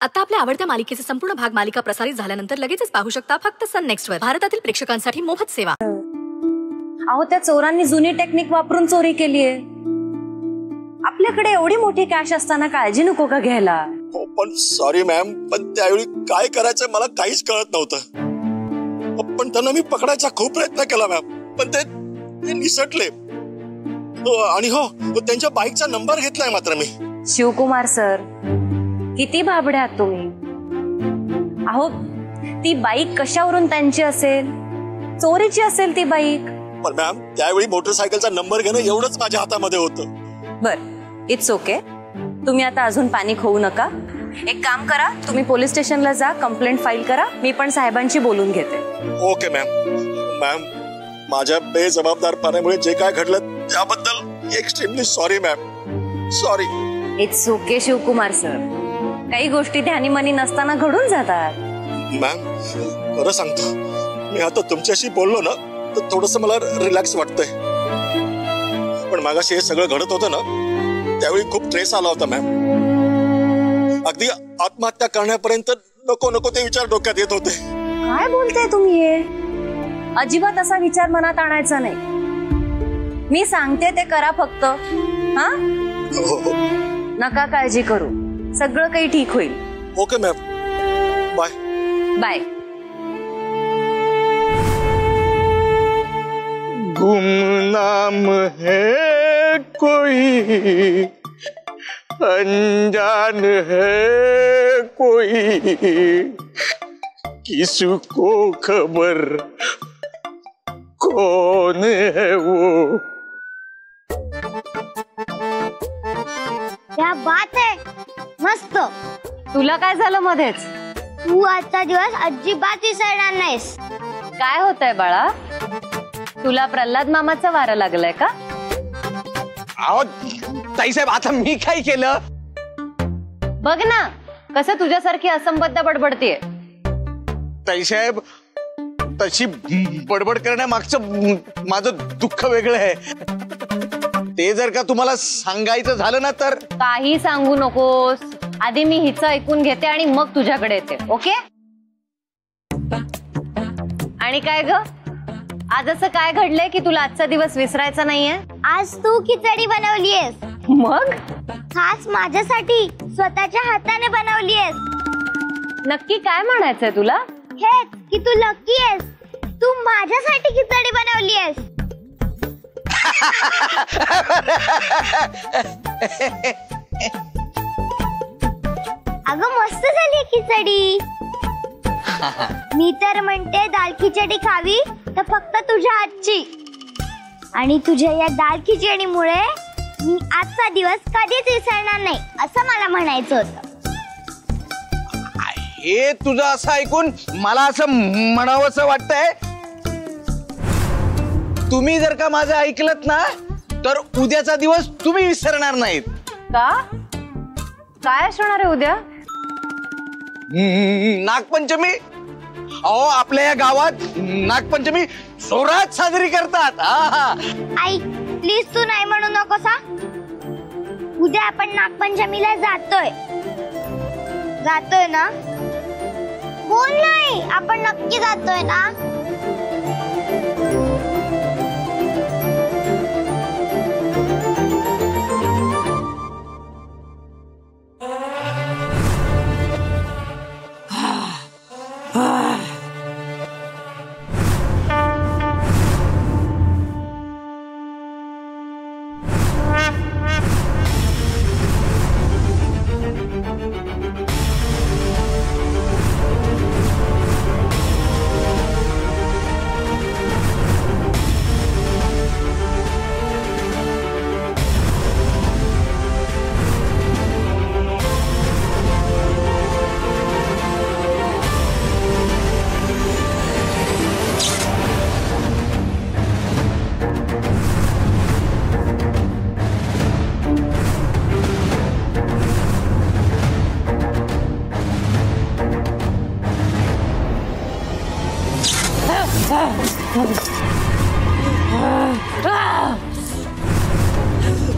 आता आपल्या आवडत्या मालिकेचे संपूर्ण भाग मालिका प्रसारित झाल्यानंतर लगेचच पाहू शकता फक्त सन नेक्स्ट वर. भारतातील प्रेक्षकांसाठी मोफत सेवा. अहो त्या चोरांनी जुनी टेक्निक वापरून चोरी केलीये. आपल्याकडे एवढी मोठी कॅश असताना काळजी नको का घ्यायला? हो पण सॉरी मॅम, पण त्यावेळी काय करायचं मला काहीच कळत नव्हतं. पण त्यांना मी पकडायचा खूप प्रयत्न केला मॅम, पण ते निसटले. आणि हो, त्यांच्या बाईकचा नंबर घेतलाय मात्र मी. शिवकुमार सर, किती बाबडे आहात तुम्ही. अहो ती बाईक कशावरून त्यांची असेल? चोरीची असेल ती बाईक. पण मॅम त्यावेळी मोटरसायकलचा नंबर घेणं एवढंच माझ्या हातामध्ये होतं. बर, इट्स ओके. तुम्ही आता अजून पाणी खाऊ नका. एक काम करा, तुम्ही पोलीस स्टेशनला जा, कंप्लेंट फाईल करा. मी पण साहेबांशी बोलून घेते. Okay ma'am. मॅम माझ्या बेजबाबदारपणामुळे जे काय घडलं त्याबद्दल extremely sorry ma'am. Sorry. It's okay Shivakumar sir, काही गोष्टी ध्यानीमनी नसताना घडून जातात. मॅम खरं सांगतो, मी आता तुमच्याशी बोललो ना तर थोडस मला रिलॅक्स वाटतंय. पण मागाशी हे सगळं घडत होतं ना त्यावेळी खूप स्ट्रेस आला होता मॅम. अगदी आत्महत्या करण्यापर्यंत नको नको ते विचार डोक्यात येत होते. काय बोलताय तुम्ही? हे अजिबात असा विचार मनात आणायचा नाही. मी सांगते ते करा फक्त. हा, नका काळजी करू, सगळं काही ठीक होईल. Okay ma'am, bye bye. गुमनाम है कोई, अनजान है कोई, किसको खबर कौन है वो. क्या बात है, मस्त. तुला काय झालं मध्येच? तू आजचा दिवस अजिबात विसरणार नाहीस. काय होतंय बाळा? तुला प्रल्हाद मामाचा वारा लागलाय का? अहो ताईसाहेब, आता मी काय केलं? बघ ना कसं तुझ्यासारखी असंबद्ध बडबडतीये. ताईसाहेब, तशी बडबड करण्यामागचं माझं दुःख वेगळं आहे. ते जर का तुम्हाला सांगायचं झालं ना तर. काही सांगू नकोस, आधी मी हिचं ऐकून घेते आणि मग तुझ्याकडे येते. ओके? आणि काय ग, आज असं काय घडलंय की तुला आजचा दिवस विसरायचा नाहीये? आज तू खिचडी बनवलीयस. मग खास माझ्यासाठी स्वतःच्या हाताने बनवलीयस. नक्की काय म्हणायचंय तुला? हेच की तू लकी आहेस. तू माझ्यासाठी खिचडी बनवलीयस. अगं मस्त झाली खिचडी. मी तर म्हणते दाल खिचडी खावी तर फक्त तुझ्या हातची. आणि तुझ्या या दाल खिचडीमुळे मी आजचा दिवस कधीच विसरणार नाही असं मला म्हणायचं होतं. हे तुझं असं ऐकून मला असं म्हणावंसं वाटतंय, तुम्ही जर का माझं ऐकलत ना तर उद्याचा दिवस तुम्ही विसरणार नाहीत. का? काय असणार आहे उद्या? नागपंचमी. अहो आपल्या या गावात नागपंचमी जोरात साजरी करतात. आई प्लीज तू नाही म्हणू नकोस हा. उद्या आपण नागपंचमीला जातोय ना? बोल नाही, आपण नक्की जातोय ना?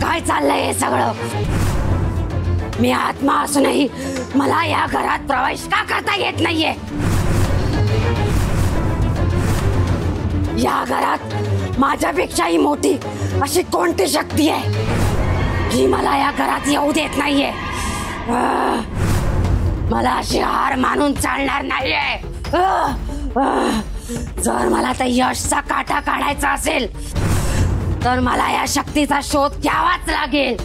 काय चाललंय हे सगळं? मी आत्मा असूनही मला या घरात प्रवेश का करता येत नाहीये? या घरात माझ्यापेक्षाही मोठी अशी कोणती शक्ती आहे जी मला या घरात येऊ देत नाहीये? मला अशी हार मानून चालणार नाहीये. जर मला त्या यशचा काटा काढायचा असेल तर मला या शक्तीचा शोध घ्यावाच लागेल.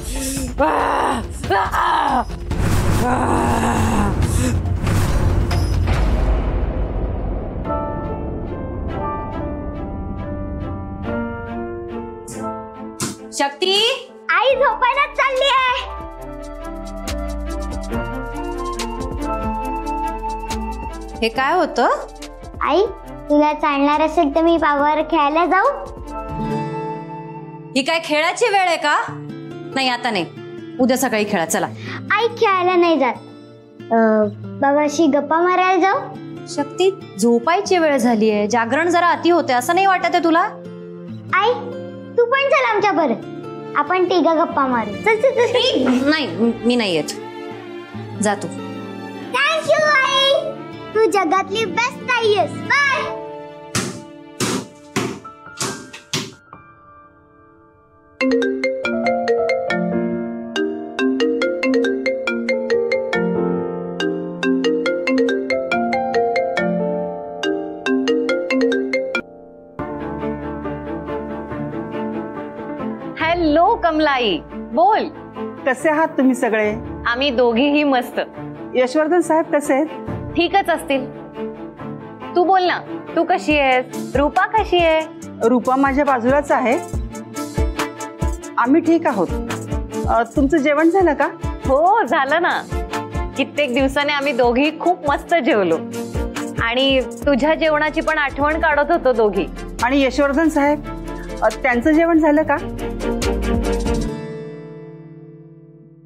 शक्ती, आई झोपायला चालली आहे. हे काय होतं? आई, तुला चालणार असेल तर मी बाबावर खेळायला जाऊ? ही काय खेळाची वेळ आहे का? नाही, आता नाही, उद्या सकाळी खेळा. चला. आई खेळायला नाही जात. बाबाशी गप्पा मारायला जाऊ? शक्ती, झोपायची वेळ झाली आहे. जागरण जरा अति होते, असं नाही वाटत आहे तुला? आई, तू पण चल आमच्या बरोबर. आपण तिघा गप्पा मारू. चल चल चल. नाही, मी नाही येत. जा तू. थँक्यू आई, तू जगातली बेस्ट आई आहेस. बाय. हॅलो कमलाई, बोल. कसे आहात तुम्ही सगळे? आम्ही दोघीही मस्त. यशवर्धन साहेब कसे आहेत? ठीकच असतील. तू बोल ना, तू कशी आहेस? रूपा कशी आहे? रूपा माझ्या बाजूलाच आहे. आम्ही ठीक आहोत. तुमचं जेवण झालं का? हो, झालं ना. कित्येक दिवसाने आम्ही दोघी खूप मस्त जेवलो आणि तुझ्या जेवणाची पण आठवण काढत होतो दोघी. आणि यशवर्धन साहेब, त्यांचं जेवण झालं का?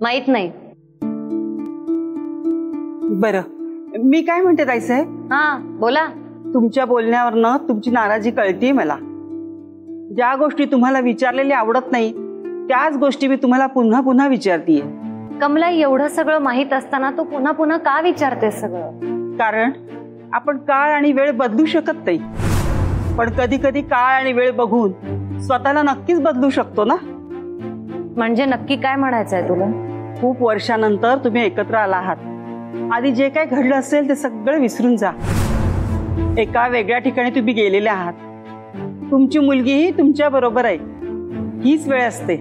माहित नाही. बरं, मी काय म्हणते ताईसाहेब? हा, बोला. तुमच्या बोलण्यावरनं तुमची नाराजी कळतीये मला. ज्या गोष्टी तुम्हाला विचारलेल्या आवडत नाही त्याच गोष्टी मी तुम्हाला पुन्हा पुन्हा विचारतीये. कमलाई, एवढं सगळं माहित असताना तू पुन्हा पुन्हा का विचारतेस सगळं? कारण आपण काळ आणि वेळ बदलू शकत नाही, पण कधी कधी काळ आणि वेळ बघून स्वतःला नक्कीच बदलू शकतो ना. म्हणजे नक्की काय म्हणायचंय तुला? खूप वर्षानंतर तुम्ही एकत्र आला आहात. आधी जे काय घडलं असेल ते सगळं विसरून जा. एका वेगळ्या ठिकाणी तुम्ही गेलेले आहात. तुमची मुलगीही तुमच्या बरोबर आहे. हीच वेळ असते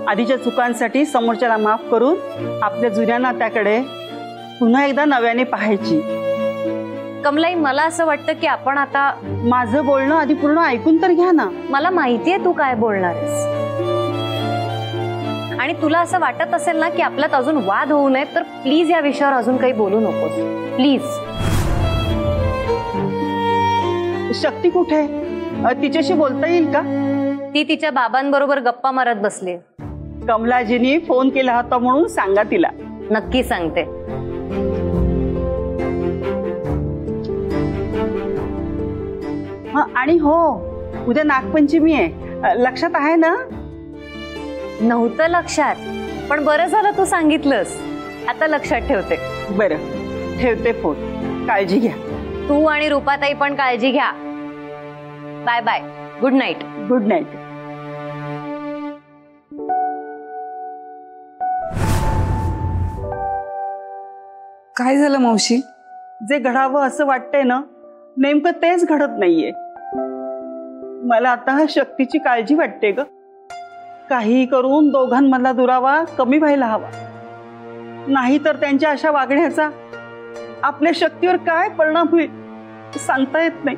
आधीच्या चुकांसाठी समोरच्याला माफ करून आपल्या जुन्या नात्याकडे पुन्हा एकदा नव्याने पाहायची. कमलाई, मला असं वाटतं की आपण आता. माझं बोलणं आधी पूर्ण ऐकून तर घ्या ना. मला माहितीये तू काय बोलणार आहेस आणि तुला असं वाटत असेल ना की आपल्यात अजून वाद होऊ नये, तर प्लीज या विषयावर अजून काही बोलू नकोस. प्लीज. शक्ती कुठे आहे? तिच्याशी बोलता येईल का? ती तिच्या बाबांबरोबर गप्पा मारत बसली. कमलाजींनी फोन केला होता म्हणून सांगा तिला. नक्की सांगते. आणि हो, उद्या नागपंचमी आहे, लक्षात आहे ना? नव्हतं लक्षात, पण बरं झालं तू सांगितलंस. आता लक्षात ठेवते. बरं, ठेवते फोन. काळजी घ्या. तू आणि रूपाताई पण काळजी घ्या. Bye bye. Good night. Good night. काय झालं मावशी? जे घडावं असं वाटतंय ना, नेमकं तेच घडत नाहीये. मला आता शक्तीची काळजी वाटते ग. काही करून दोघांमधला दुरावा कमी व्हायला हवा, नाही तर त्यांच्या अशा वागण्याचा आपल्या शक्तीवर काय परिणाम होईल सांगता येत नाही.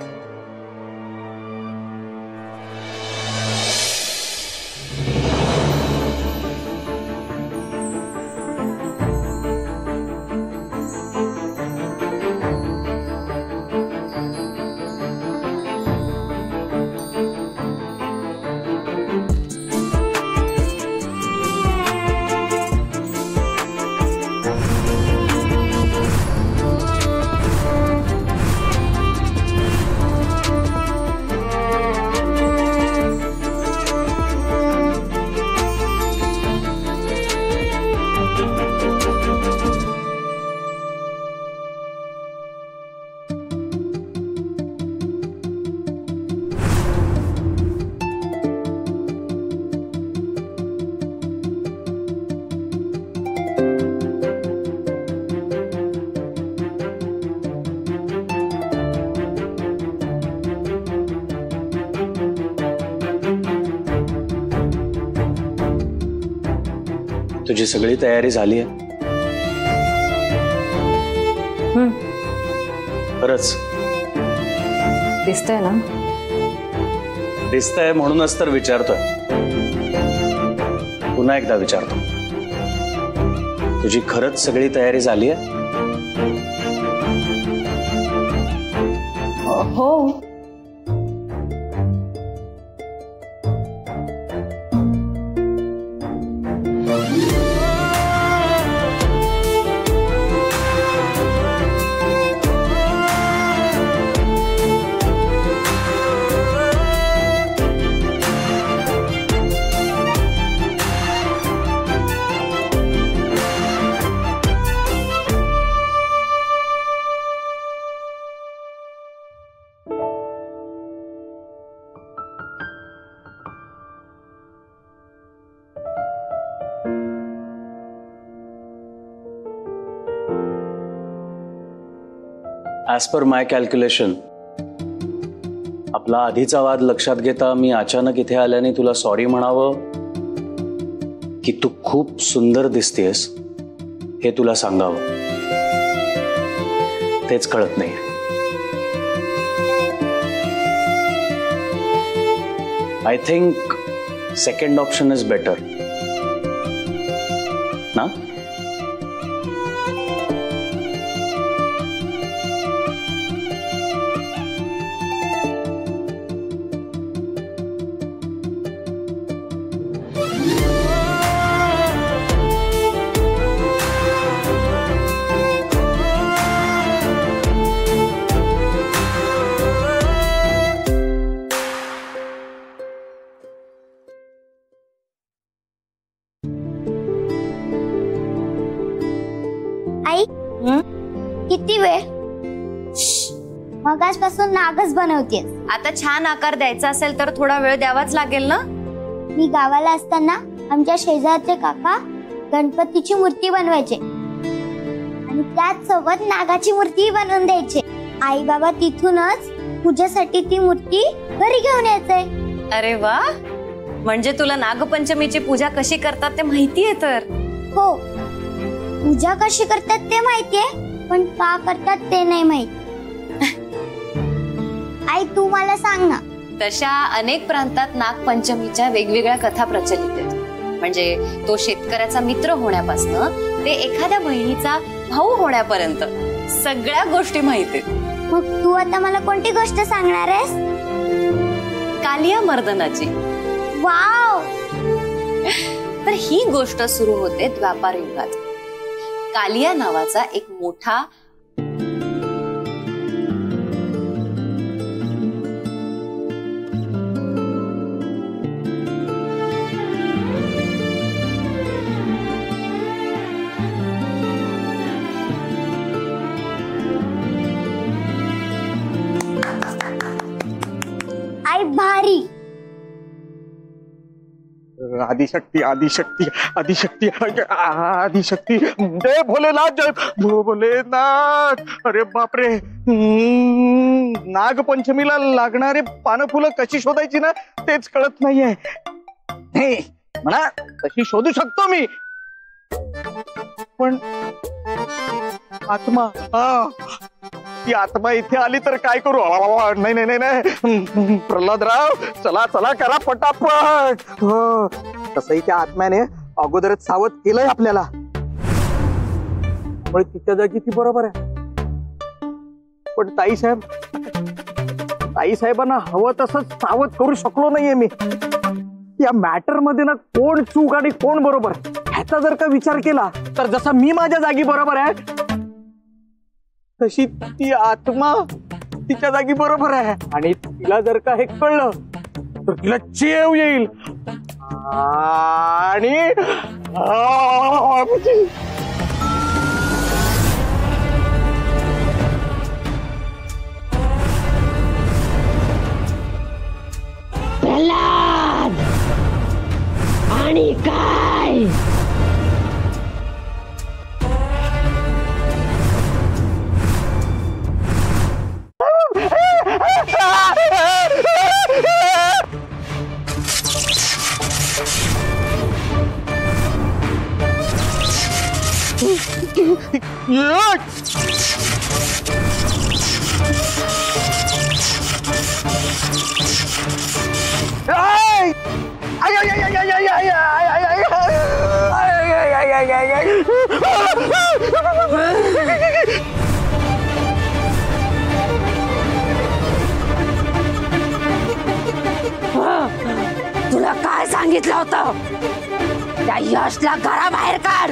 तुझी सगळी तयारी झाली आहे? खरंच दिसतंय ना? दिसतंय म्हणूनच तर विचारतोय. पुन्हा एकदा विचारतो, तुझी खरंच सगळी तयारी झाली आहे? हो. ॲज पर माय कॅल्क्युलेशन, आपला आधीचा वाद लक्षात घेता मी अचानक इथे आल्याने तुला सॉरी म्हणावं की तू खूप सुंदर दिसतेस हे तुला सांगावं, तेच कळत नाही. I think second option is better ना? आई किती वेळ? मगाचपासून नागच बनवतेस. आता छान आकार द्यायचा असेल तर थोडा वेळ द्यावाच लागेल ना. मी गावाला असताना आमच्या शेजारचे काका गणपतीची मूर्ती बनवायचे आणि त्याच सोबत नागाची मूर्ती बनवून द्यायचे. आई बाबा तिथूनच पूजेसाठी ती मूर्ती घरी घेऊन यायचे. अरे वा, म्हणजे तुला नागपंचमीची पूजा कशी करतात ते माहितीये तर? हो, पूजा कशी करतात ते माहितीये, पण का करतात ते नाही माहिती. आई तू मला सांग ना. तशा अनेक प्रांतात नागपंचमीच्या वेगवेगळ्या कथा प्रचलित आहेत. म्हणजे तो शेतकऱ्याचा मित्र होण्यापासून ते एखाद्या बहिणीचा भाऊ होण्यापर्यंत सगळ्या गोष्टी माहिती आहेत. मग तू आता मला कोणती गोष्ट सांगणार आहेस? कालिया मर्दनाची. वाव. तर ही गोष्ट सुरू होते द्वापार युगात. कालिया नावाचा एक मोठा आई भारी. आदिशक्ती आदिशक्ती आदिशक्ती आदिशक्ती, जय भोलेनाथ जय भोलेनाथ. अरे बापरे, नागपंचमीला लागणारे पानं फुलं कशी शोधायची ना तेच कळत नाहीये. म्हणा तशी शोधू शकतो मी, पण आत्मा, ती आत्मा इथे आली तर काय करू? नाही नाही नाही, प्रल्हादराव चला चला करा पटापट. तसंही त्या आत्म्याने अगोदरच सावध केलंय आपल्याला, पण तिच्या जागी ती बरोबर आहे. पण ताईसाहेबांना हवं तसंच सावध करू शकलो नाहीये मी. या मॅटर मध्ये ना कोण चूक आणि कोण बरोबर ह्याचा जर का विचार केला तर जसा मी माझ्या जागी बरोबर आहे तशी ती आत्मा तिच्या जागी बरोबर आहे. आणि तिला जर का हे कळलं तर तिला चेव येईल आणि प्रल्हाद आणि काय तुला काय सांगितलं होतं? त्या यशला घराबाहेर काढ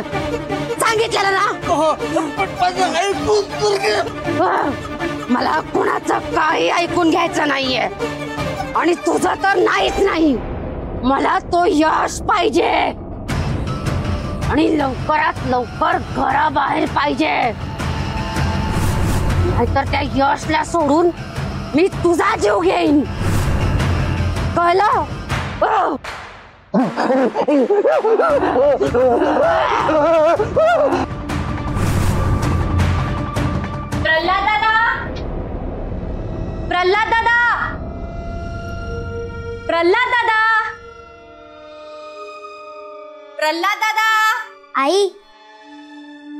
सांगितलेलं ना. मला कुणाचं काही ऐकून घ्यायचं नाहीये आणि तुझं तर नाहीच नाही. मला तो यश पाहिजे आणि लवकरात लवकर घराबाहेर पाहिजे, नाहीतर त्या यशला सोडून मी तुझा जीव घेईन. कळलं? प्रल्हाद दादा, प्रल्हाद दादा, प्रल्हाद दादा, प्रल्हाद दादा. आई,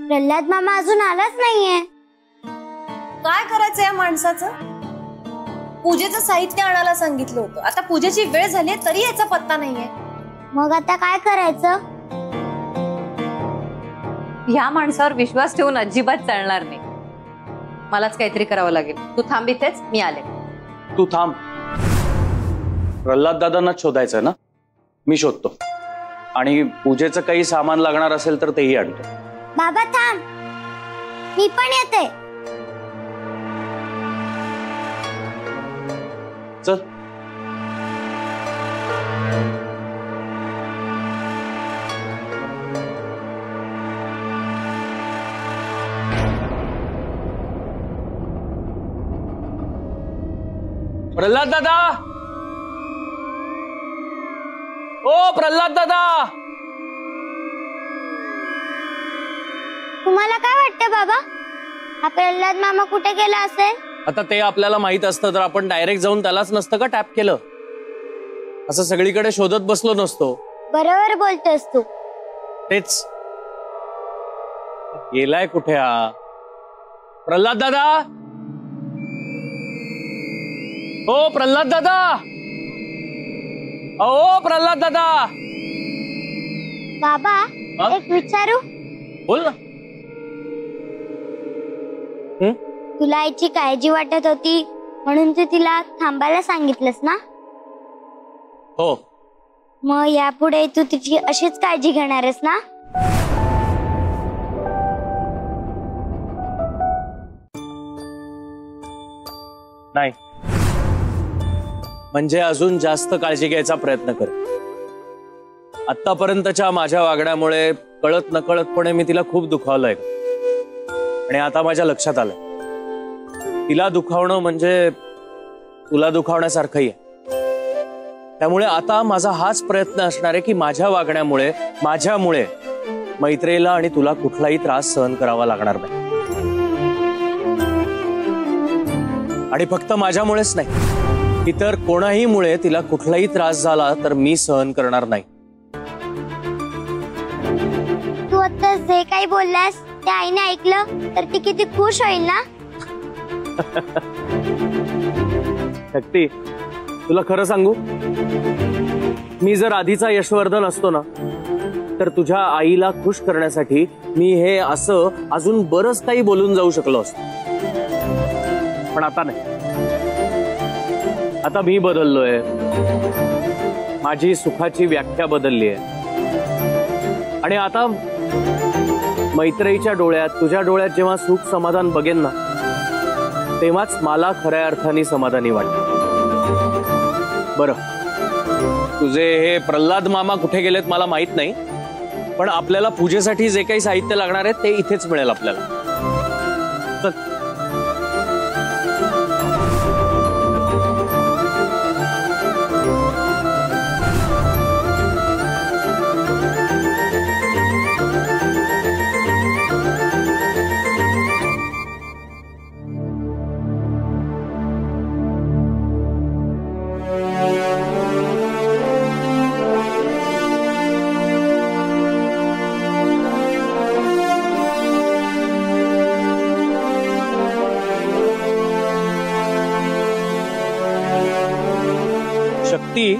प्रल्हाद मामा अजून आलाच नाहीये. काय करायचं या माणसाचं? पूजेचं साहित्य आणायला सांगितलं होतं, आता पूजेची वेळ झाली तरी याचा पत्ता नाहीये. मग आता काय करायचं? ह्या माणसावर विश्वास ठेवून अजिबात चालणार नाही. मलाच काहीतरी करावं लागेल. तू थांब इथेच, मी आले. तू थांब. प्रल्हाद दादांनाच शोधायचं ना, मी शोधतो. आणि पूजेचं काही सामान लागणार असेल तर तेही आणतो. बाबा थांब, मी पण येते. चल. प्रल्हाद दादा, ओ प्रल्हाद दादा. तुम्हाला काय वाटतं बाबा, हा प्रल्हाद मामा कुठे गेला असेल? आता ते आपल्याला माहित असतं तर आपण डायरेक्ट जाऊन त्यालाच नसतं का टॅप केलं? असं सगळीकडे शोधत बसलो नसतो. बरोबर बोलतोस तू. तेच. गेलाय कुठे हा प्रल्हाद दादा? ओ प्रल्हाद दादा, ओ प्रल्हाद दादा. बाबा एक विचारू? बोल ना. तुला आईची काळजी वाटत होती म्हणून तू तिला थांबायला सांगितलंस ना? हो. मग यापुढे तू तिची अशीच काळजी घेणार आहेस ना? नाही, म्हणजे अजून जास्त काळजी घ्यायचा प्रयत्न कर. आतापर्यंतच्या माझ्या वागण्यामुळे कळत नकळतपणे मी तिला खूप दुखावलंय आणि आता माझ्या लक्षात आलंय तिला दुखावणं म्हणजे तुला दुखावण्यासारखंही आहे. त्यामुळे आता माझा हाच प्रयत्न असणार आहे की माझ्या वागण्यामुळे, माझ्यामुळे मैत्रेला आणि तुला कुठलाही त्रास सहन करावा लागणार नाही. आणि फक्त माझ्यामुळेच नाही, इतर कोणाही मुळे तिला कुठलाही त्रास झाला तर मी सहन करणार नाही. तू आता जे काही बोललास ते आईने ऐकलं तर ती किती खुश होईल ना? शक्ती, तुला खरं सांगू, मी जर आधीचा यशवर्धन असतो ना तर तुझ्या आईला खुश करण्यासाठी मी हे असं अजून बरंच काही बोलून जाऊ शकलो असतो. पण आता नाही. आता मी बदललोय, माझी सुखाची व्याख्या बदलली आहे. आणि आता मैत्रीच्या डोळ्यात, तुझ्या डोळ्यात जेव्हा सुख समाधान बघेन ना तेव्हाच मला खऱ्या अर्थाने समाधानी वाटतं. बरं, तुझे हे प्रल्हाद मामा कुठे गेलेत मला माहित नाही, पण आपल्याला पूजेसाठी जे काही साहित्य लागणार आहे ते इथेच मिळेल आपल्याला. चल. मोठी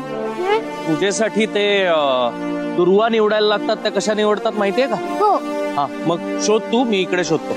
पूजेसाठी ते दुर्वा निवडायला लागतात, त्या कशा निवडतात माहितीये का? हो. हा, मग शोध तू, मी इकडे शोधतो.